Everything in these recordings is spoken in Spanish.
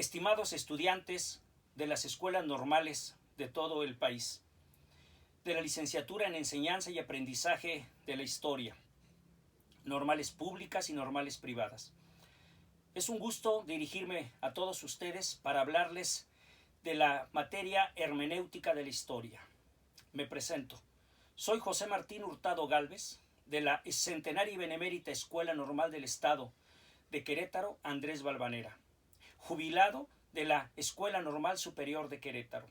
estimados estudiantes de las escuelas normales de todo el país, de la licenciatura en Enseñanza y Aprendizaje de la Historia, normales públicas y normales privadas. Es un gusto dirigirme a todos ustedes para hablarles de la materia hermenéutica de la historia. Me presento. Soy José Martín Hurtado Gálvez, de la Centenaria y Benemérita Escuela Normal del Estado de Querétaro, Andrés Valvanera, jubilado de la Escuela Normal Superior de Querétaro.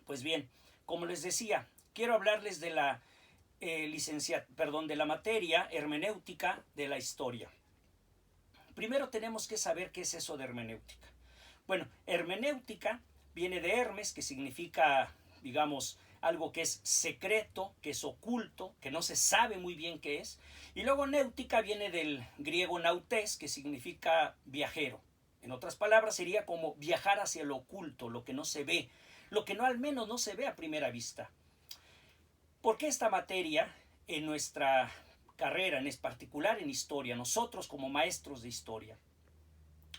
Pues bien, como les decía, quiero hablarles de la de la materia hermenéutica de la historia. Primero tenemos que saber qué es eso de hermenéutica. Bueno, hermenéutica viene de Hermes, que significa, digamos, algo que es secreto, que es oculto, que no se sabe muy bien qué es. Y luego néutica viene del griego nautes, que significa viajero. En otras palabras, sería como viajar hacia lo oculto, lo que no se ve, lo que no al menos no se ve a primera vista. ¿Por qué esta materia en nuestra carrera, en particular en historia, nosotros como maestros de historia?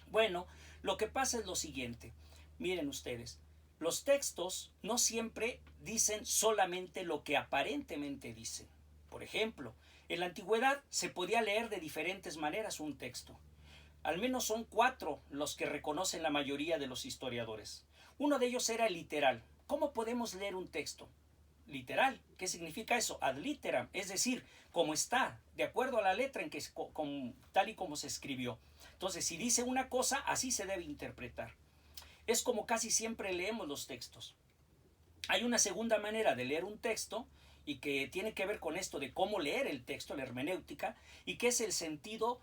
Bueno, lo que pasa es lo siguiente. Miren ustedes, los textos no siempre dicen solamente lo que aparentemente dicen. Por ejemplo, en la antigüedad se podía leer de diferentes maneras un texto. Al menos son 4 los que reconocen la mayoría de los historiadores. Uno de ellos era el literal. ¿Cómo podemos leer un texto? Literal. ¿Qué significa eso? Ad literam, es decir, como está, de acuerdo a la letra tal y como se escribió. Entonces, si dice una cosa, así se debe interpretar. Es como casi siempre leemos los textos. Hay una segunda manera de leer un texto y que tiene que ver con esto de cómo leer el texto, la hermenéutica, y que es el sentido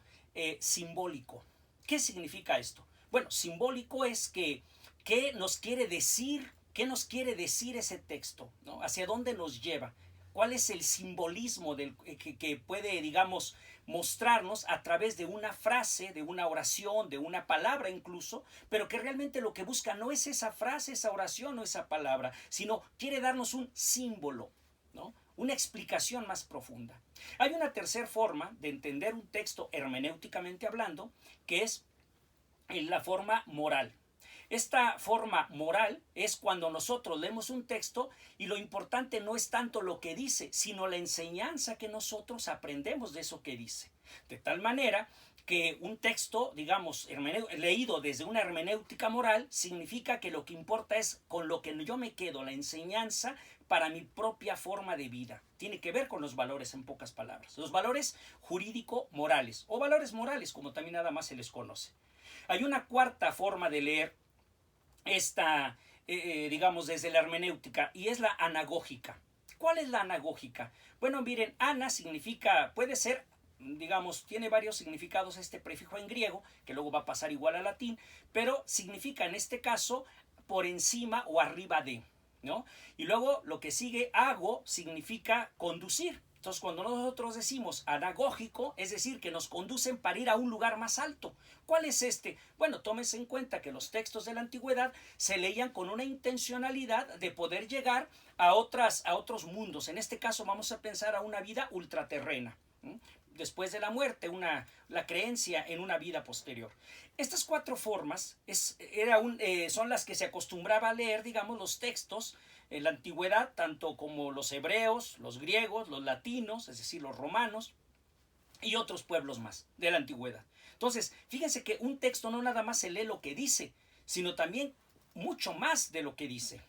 simbólico. ¿Qué significa esto? Bueno, simbólico es que ¿qué nos quiere decir? ¿Qué nos quiere decir ese texto? ¿No? ¿Hacia dónde nos lleva? ¿Cuál es el simbolismo que puede, digamos, mostrarnos a través de una frase, de una oración, de una palabra incluso, pero que realmente lo que busca no es esa frase, esa oración o esa palabra, sino quiere darnos un símbolo, ¿no? Una explicación más profunda. Hay una tercera forma de entender un texto hermenéuticamente hablando, que es la forma moral. Esta forma moral es cuando nosotros leemos un texto y lo importante no es tanto lo que dice, sino la enseñanza que nosotros aprendemos de eso que dice. De tal manera que un texto, digamos, leído desde una hermenéutica moral, significa que lo que importa es con lo que yo me quedo, la enseñanza para mi propia forma de vida. Tiene que ver con los valores, en pocas palabras. Los valores jurídico-morales, o valores morales, como también nada más se les conoce. Hay una cuarta forma de leer esta, digamos, desde la hermenéutica, y es la anagógica. ¿Cuál es la anagógica? Bueno, miren, ana significa, puede ser, digamos, tiene varios significados este prefijo en griego, que luego va a pasar igual al latín, pero significa en este caso por encima o arriba de, ¿no? Y luego lo que sigue, ago, significa conducir. Entonces, cuando nosotros decimos anagógico, es decir, que nos conducen para ir a un lugar más alto. ¿Cuál es este? Bueno, tómense en cuenta que los textos de la antigüedad se leían con una intencionalidad de poder llegar a otros mundos. En este caso vamos a pensar a una vida ultraterrena. Después de la muerte, la creencia en una vida posterior. Estas 4 formas son las que se acostumbraba a leer, digamos, los textos en la antigüedad, tanto como los hebreos, los griegos, los latinos, es decir, los romanos y otros pueblos más de la antigüedad. Entonces, fíjense que un texto no nada más se lee lo que dice, sino también mucho más de lo que dice.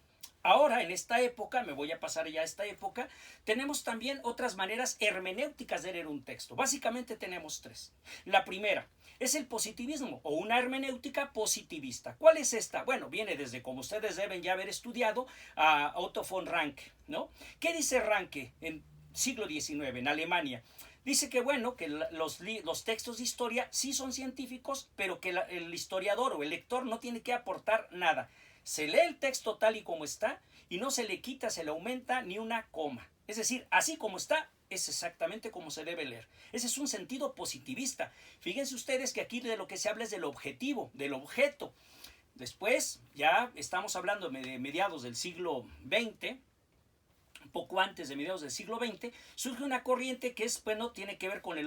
Ahora, en esta época, me voy a pasar ya a esta época, tenemos también otras maneras hermenéuticas de leer un texto. Básicamente tenemos 3. La primera es el positivismo o una hermenéutica positivista. ¿Cuál es esta? Bueno, viene desde, como ustedes deben ya haber estudiado, a Otto von Ranke, ¿no? ¿Qué dice Ranke en siglo XIX, en Alemania? Dice que, bueno, que los textos de historia sí son científicos, pero que el historiador o el lector no tiene que aportar nada. Se lee el texto tal y como está y no se le quita, se le aumenta ni una coma. Es decir, así como está, es exactamente como se debe leer. Ese es un sentido positivista. Fíjense ustedes que aquí de lo que se habla es del objetivo, del objeto. Después, ya estamos hablando de mediados del siglo XX, poco antes de mediados del siglo XX, surge una corriente que es, bueno, tiene que ver con el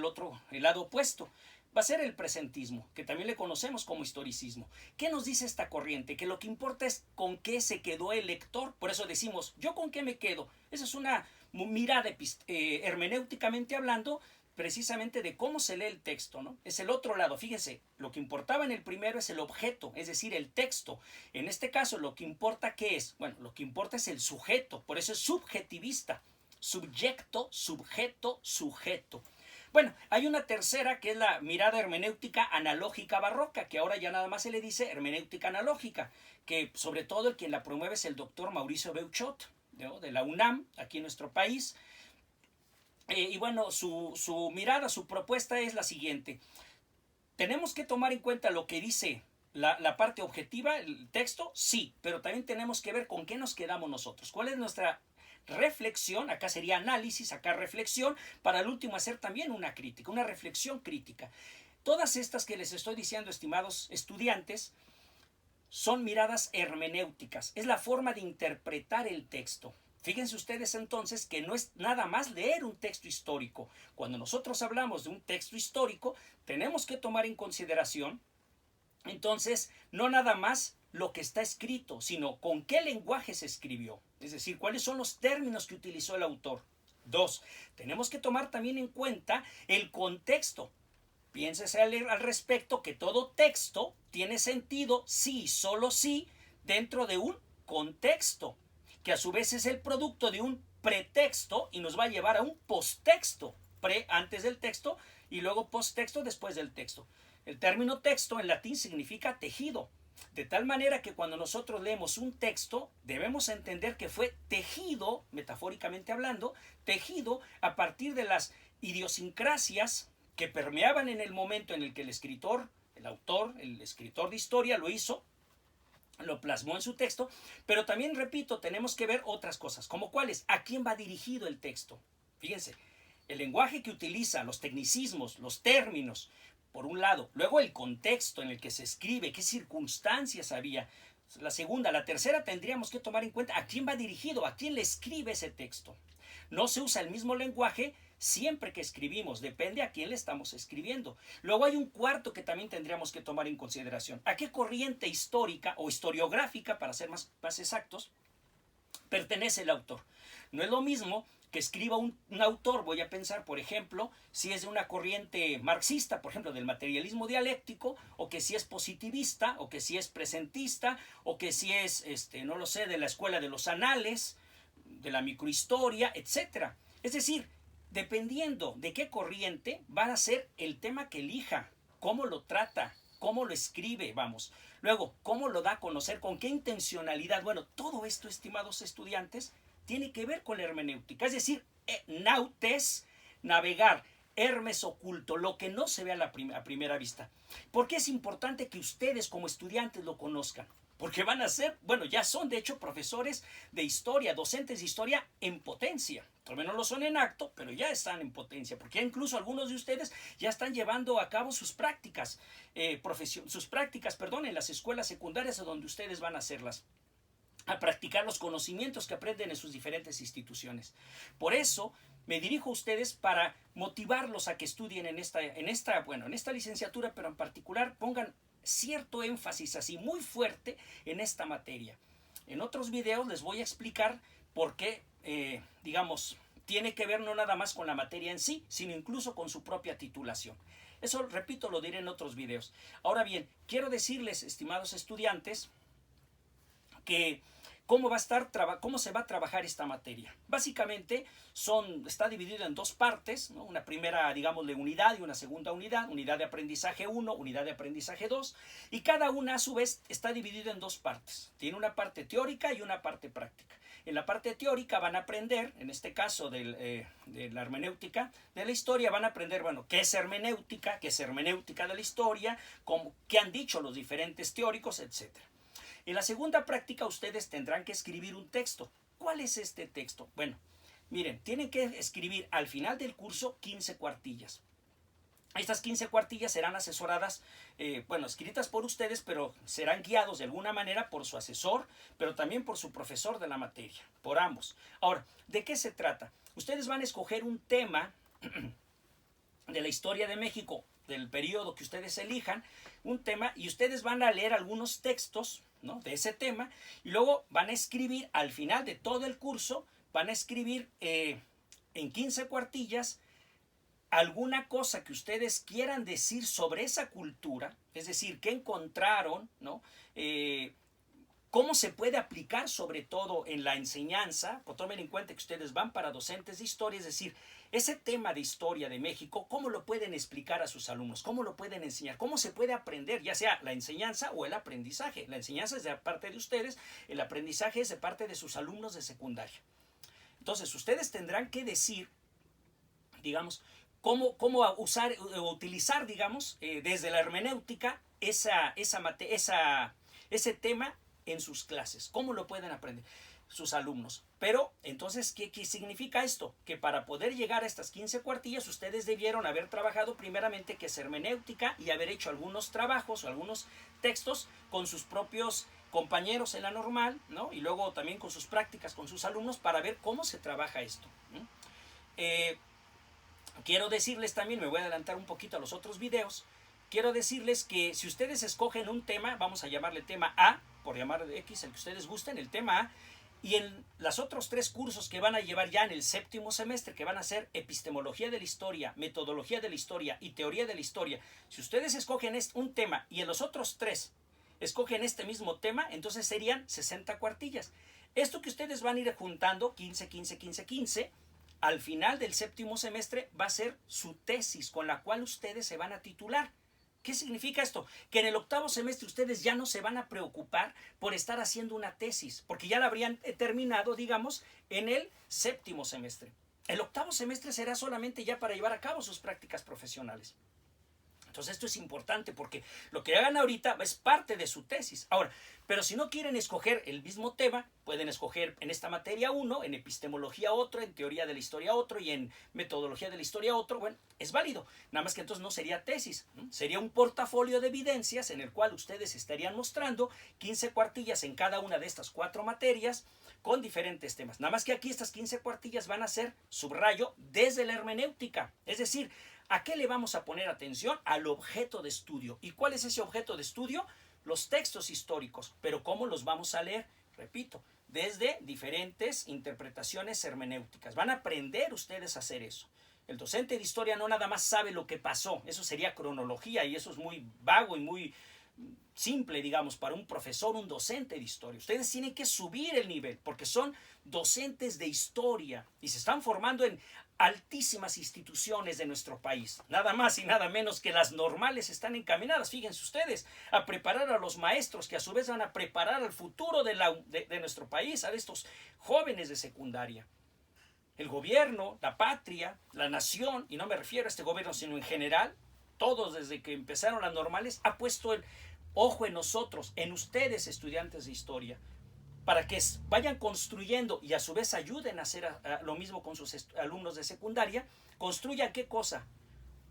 lado opuesto. va a ser el presentismo, que también le conocemos como historicismo. ¿Qué nos dice esta corriente? Que lo que importa es con qué se quedó el lector. Por eso decimos, ¿yo con qué me quedo? Esa es una mirada hermenéuticamente hablando, precisamente de cómo se lee el texto, ¿no? Es el otro lado. Fíjense, lo que importaba en el primero es el objeto, es decir, el texto. En este caso, lo que importa, ¿qué es? Bueno, lo que importa es el sujeto, por eso es subjetivista. Subjecto, sujeto, sujeto. Bueno, hay una tercera que es la mirada hermenéutica analógica barroca, que ahora ya nada más se le dice hermenéutica analógica, que sobre todo el quien la promueve es el doctor Mauricio Beuchot, ¿no? De la UNAM, aquí en nuestro país. Y bueno, su mirada, su propuesta es la siguiente. ¿Tenemos que tomar en cuenta lo que dice la parte objetiva, el texto? Sí, pero también tenemos que ver con qué nos quedamos nosotros. ¿Cuál es nuestra reflexión? Acá sería análisis, acá reflexión, para el último hacer también una crítica, una reflexión crítica. Todas estas que les estoy diciendo, estimados estudiantes, son miradas hermenéuticas, es la forma de interpretar el texto. Fíjense ustedes entonces que no es nada más leer un texto histórico. Cuando nosotros hablamos de un texto histórico, tenemos que tomar en consideración, entonces, no nada más lo que está escrito, sino con qué lenguaje se escribió. Es decir, cuáles son los términos que utilizó el autor. 2. Tenemos que tomar también en cuenta el contexto. Piénsese al respecto que todo texto tiene sentido sí, solo sí, dentro de un contexto, que a su vez es el producto de un pretexto y nos va a llevar a un posttexto, pre antes del texto y luego posttexto después del texto. El término texto en latín significa tejido, de tal manera que cuando nosotros leemos un texto debemos entender que fue tejido, metafóricamente hablando, tejido a partir de las idiosincrasias que permeaban en el momento en el que el escritor, el autor, el escritor de historia lo hizo, lo plasmó en su texto, pero también, repito, tenemos que ver otras cosas, como cuáles, a quién va dirigido el texto. Fíjense, el lenguaje que utiliza, los tecnicismos, los términos, por un lado, luego el contexto en el que se escribe, qué circunstancias había. La segunda, la tercera, tendríamos que tomar en cuenta a quién va dirigido, a quién le escribe ese texto. No se usa el mismo lenguaje siempre que escribimos, depende a quién le estamos escribiendo. Luego hay un cuarto que también tendríamos que tomar en consideración. ¿A qué corriente histórica o historiográfica, para ser más exactos, pertenece el autor? No es lo mismo que escriba un autor, voy a pensar, por ejemplo, si es de una corriente marxista, por ejemplo, del materialismo dialéctico, o que si es positivista, o que si es presentista, o que si es, no lo sé, de la escuela de los anales, de la microhistoria, etcétera. Es decir, dependiendo de qué corriente, va a ser el tema que elija, cómo lo trata, cómo lo escribe, vamos. Luego, cómo lo da a conocer, con qué intencionalidad. Bueno, todo esto, estimados estudiantes, tiene que ver con la hermenéutica. Es decir, nautes, navegar, hermes oculto, lo que no se ve a primera vista. ¿Por qué es importante que ustedes como estudiantes lo conozcan? Porque van a ser, bueno, ya son de hecho profesores de historia, docentes de historia en potencia. Todavía no lo son en acto, pero ya están en potencia, porque ya incluso algunos de ustedes ya están llevando a cabo sus prácticas, en las escuelas secundarias a donde ustedes van a hacerlas, a practicar los conocimientos que aprenden en sus diferentes instituciones. Por eso me dirijo a ustedes para motivarlos a que estudien en esta licenciatura, pero en particular pongan cierto énfasis así muy fuerte en esta materia. En otros videos les voy a explicar por qué, digamos, tiene que ver no nada más con la materia en sí, sino incluso con su propia titulación. Eso, repito, lo diré en otros videos. Ahora bien, quiero decirles, estimados estudiantes, que cómo se va a trabajar esta materia. Básicamente está dividido en dos partes, ¿no? Una primera, digamos, de unidad y una segunda unidad de aprendizaje 1, unidad de aprendizaje 2, y cada una a su vez está dividida en dos partes. Tiene una parte teórica y una parte práctica. En la parte teórica van a aprender, en este caso de la hermenéutica de la historia, van a aprender, bueno, qué es hermenéutica de la historia, qué han dicho los diferentes teóricos, etc. En la segunda práctica ustedes tendrán que escribir un texto. ¿Cuál es este texto? Bueno, miren, tienen que escribir al final del curso 15 cuartillas. Estas 15 cuartillas serán asesoradas, escritas por ustedes, pero serán guiados de alguna manera por su asesor, pero también por su profesor de la materia, por ambos. Ahora, ¿de qué se trata? Ustedes van a escoger un tema de la historia de México, del periodo que ustedes elijan, un tema, y ustedes van a leer algunos textos, ¿no?, de ese tema, y luego van a escribir al final de todo el curso, van a escribir en 15 cuartillas alguna cosa que ustedes quieran decir sobre esa cultura, es decir, qué encontraron, ¿no? Cómo se puede aplicar sobre todo en la enseñanza. Pues tomen en cuenta que ustedes van para docentes de historia, es decir, ese tema de historia de México, ¿cómo lo pueden explicar a sus alumnos? ¿Cómo lo pueden enseñar? ¿Cómo se puede aprender? Ya sea la enseñanza o el aprendizaje. La enseñanza es de parte de ustedes, el aprendizaje es de parte de sus alumnos de secundaria. Entonces, ustedes tendrán que decir, digamos, cómo usar o utilizar, digamos, desde la hermenéutica ese tema en sus clases. ¿Cómo lo pueden aprender sus alumnos? Pero, entonces, ¿qué significa esto? Que para poder llegar a estas 15 cuartillas, ustedes debieron haber trabajado primeramente que es hermenéutica y haber hecho algunos trabajos o algunos textos con sus propios compañeros en la normal, ¿no? Y luego también con sus prácticas con sus alumnos para ver cómo se trabaja esto, ¿no? Quiero decirles también, me voy a adelantar un poquito a los otros videos, quiero decirles que si ustedes escogen un tema, vamos a llamarle tema A, por llamar de X, el que ustedes gusten, el tema A, y en los otros 3 cursos que van a llevar ya en el 7º semestre, que van a ser epistemología de la historia, metodología de la historia y teoría de la historia, si ustedes escogen un tema y en los otros 3 escogen este mismo tema, entonces serían 60 cuartillas. Esto que ustedes van a ir juntando, 15, 15, 15, 15, al final del 7º semestre va a ser su tesis con la cual ustedes se van a titular. ¿Qué significa esto? Que en el 8º semestre ustedes ya no se van a preocupar por estar haciendo una tesis, porque ya la habrían terminado, digamos, en el 7º semestre. El 8º semestre será solamente ya para llevar a cabo sus prácticas profesionales. Entonces esto es importante porque lo que hagan ahorita es parte de su tesis. Ahora, pero si no quieren escoger el mismo tema, pueden escoger en esta materia uno, en epistemología otro, en teoría de la historia otro y en metodología de la historia otro. Bueno, es válido. Nada más que entonces no sería tesis, ¿no? Sería un portafolio de evidencias en el cual ustedes estarían mostrando 15 cuartillas en cada una de estas 4 materias con diferentes temas. Nada más que aquí estas 15 cuartillas van a ser subrayo desde la hermenéutica. Es decir, ¿a qué le vamos a poner atención? Al objeto de estudio. ¿Y cuál es ese objeto de estudio? Los textos históricos. ¿Pero cómo los vamos a leer? Repito, desde diferentes interpretaciones hermenéuticas. Van a aprender ustedes a hacer eso. El docente de historia no nada más sabe lo que pasó. Eso sería cronología y eso es muy vago y muy simple, digamos, para un profesor, un docente de historia. Ustedes tienen que subir el nivel porque son docentes de historia y se están formando en altísimas instituciones de nuestro país. Nada más y nada menos que las normales están encaminadas, fíjense ustedes, a preparar a los maestros que a su vez van a preparar al futuro de nuestro país, a estos jóvenes de secundaria. El gobierno, la patria, la nación, y no me refiero a este gobierno sino en general, todos desde que empezaron las normales, ha puesto el ojo en nosotros, en ustedes estudiantes de historia, para que vayan construyendo y a su vez ayuden a hacer lo mismo con sus alumnos de secundaria. Construyan ¿qué cosa?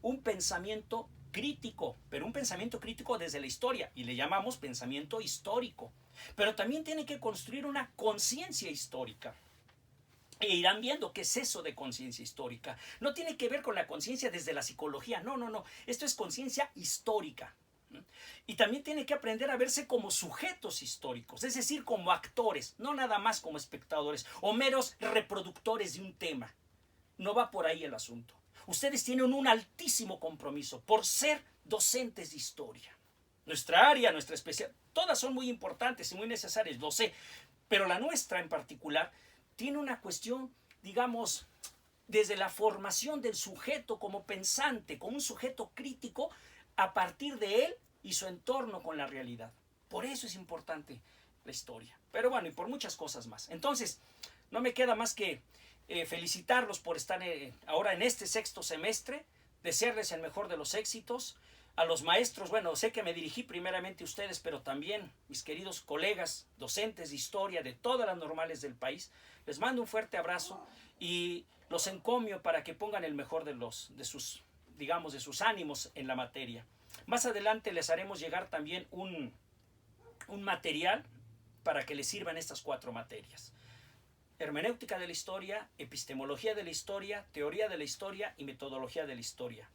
Un pensamiento crítico, pero un pensamiento crítico desde la historia, y le llamamos pensamiento histórico. Pero también tienen que construir una conciencia histórica. E irán viendo qué es eso de conciencia histórica. No tiene que ver con la conciencia desde la psicología, no. Esto es conciencia histórica. Y también tiene que aprender a verse como sujetos históricos, es decir, como actores, no nada más como espectadores o meros reproductores de un tema. No va por ahí el asunto. Ustedes tienen un altísimo compromiso por ser docentes de historia. Nuestra área, nuestra especialidad, todas son muy importantes y muy necesarias, lo sé, pero la nuestra en particular tiene una cuestión, digamos, desde la formación del sujeto como pensante, como un sujeto crítico a partir de él y su entorno con la realidad. Por eso es importante la historia. Pero bueno, y por muchas cosas más. Entonces, no me queda más que felicitarlos por estar ahora en este 6º semestre, desearles el mejor de los éxitos. A los maestros, bueno, sé que me dirigí primeramente a ustedes, pero también mis queridos colegas, docentes de historia de todas las normales del país, les mando un fuerte abrazo y los encomio para que pongan el mejor de sus ánimos en la materia. Más adelante les haremos llegar también un material para que les sirvan estas 4 materias. Hermenéutica de la historia, epistemología de la historia, teoría de la historia y metodología de la historia.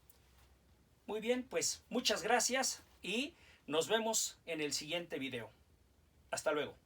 Muy bien, pues muchas gracias y nos vemos en el siguiente video. Hasta luego.